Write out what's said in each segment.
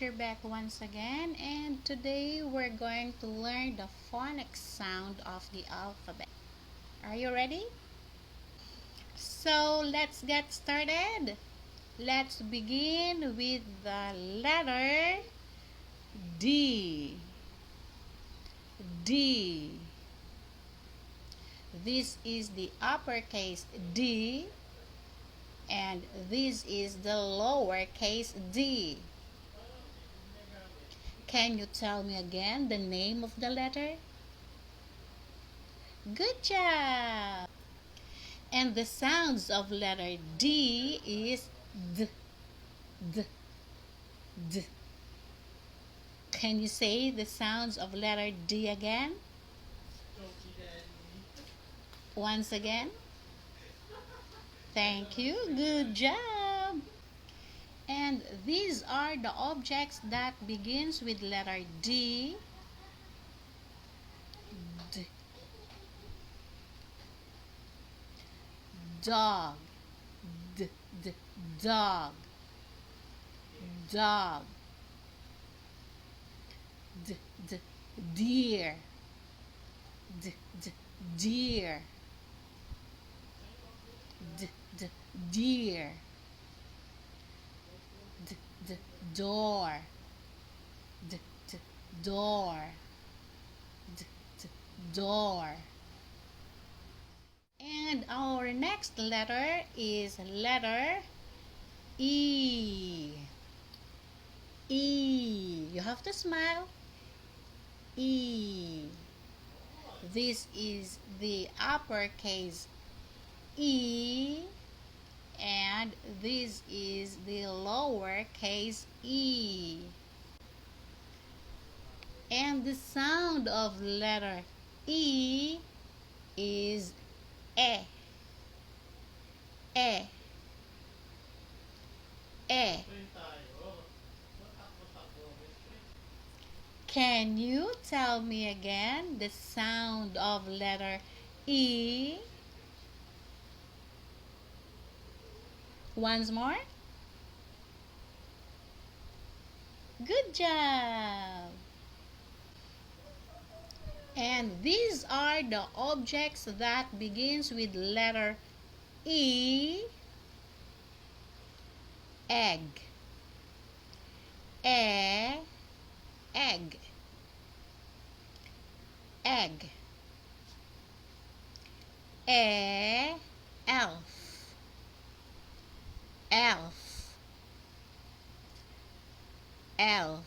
teacher back once again, and today we're going to learn the phonics sound of the alphabet. Are you ready? So let's get started. Let's begin with the letter D. D. This is the uppercase D, and this is the lowercase d. Can you tell me again the name of the letter? Good job! And the sounds of letter D is D, D, D. Can you say the sounds of letter D again? Once again? Thank you. Good job. And these are the objects that begins with letter D. D. Dog. D, d, dog. Dog. D, d, deer. D, d, deer. D, d, deer. D, d, door. D, d, door. D, d, door. And our next letter is letter E. E. You have to smile. E. This is the uppercase E, and this is the lowercase e. And the sound of letter E is E. E. E. Can you tell me again the sound of letter E? Once more. Good job. And these are the objects that begins with letter E. Egg. Egg. Egg. Egg. Elf. Elf. Elf.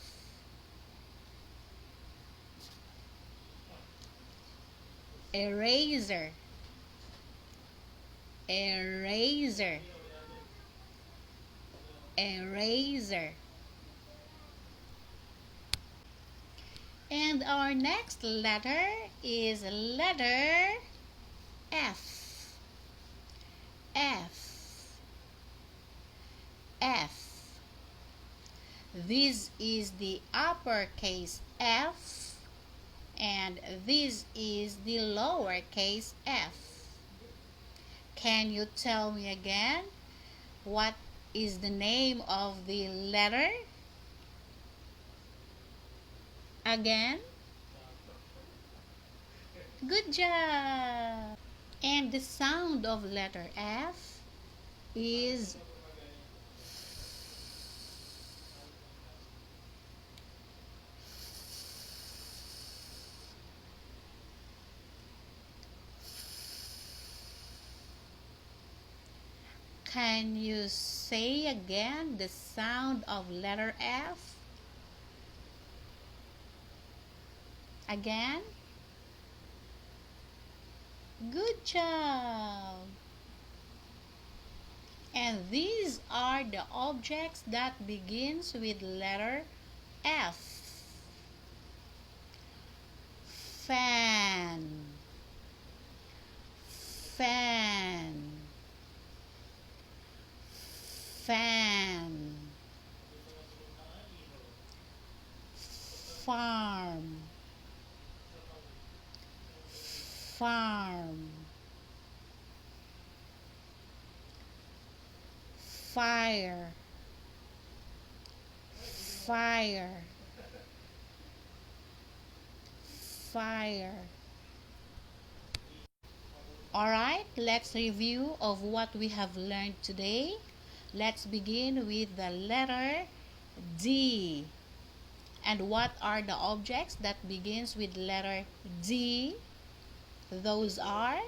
Eraser. Eraser. Eraser. And our next letter is letter F. F. F. This is the uppercase F, and this is the lowercase f. Can you tell me again what is the name of the letter? Again? Good job! And the sound of letter F is Can you say again the sound of letter F? Again? Good job! And these are the objects that begins with letter F. Fan. Fan. Fan. Farm. Farm. Fire. fire, fire. Alright, let's review of what we have learned today. Let's begin with the letter D. And what are the objects that begins with letter D? Those are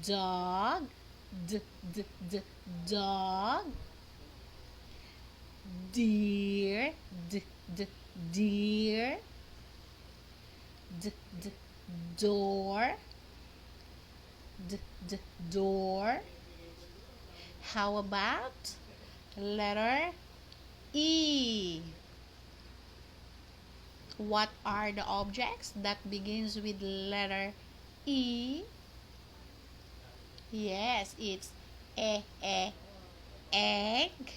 dog, dog, deer, deer, door, door. How about letter E? What are the objects that begins with letter E? Yes, it's egg, egg.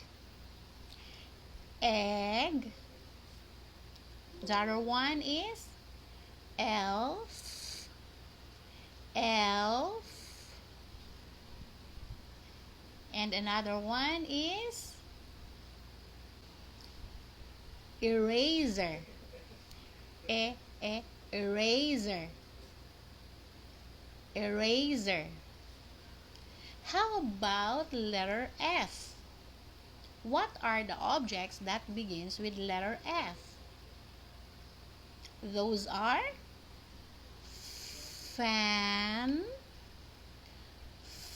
The other one is elf, elf. And another one is eraser, eraser, eraser. How about letter F? What are the objects that begins with letter F? Those are fan,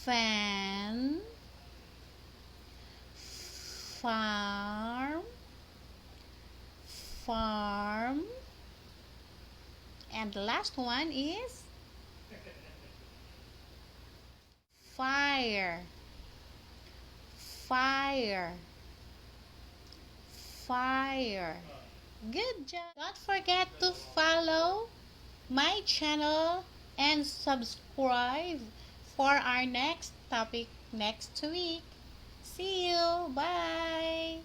fan, farm, farm, and the last one is fire, fire, fire. Good job. Don't forget to follow my channel and subscribe for our next topic next week. See you. Bye.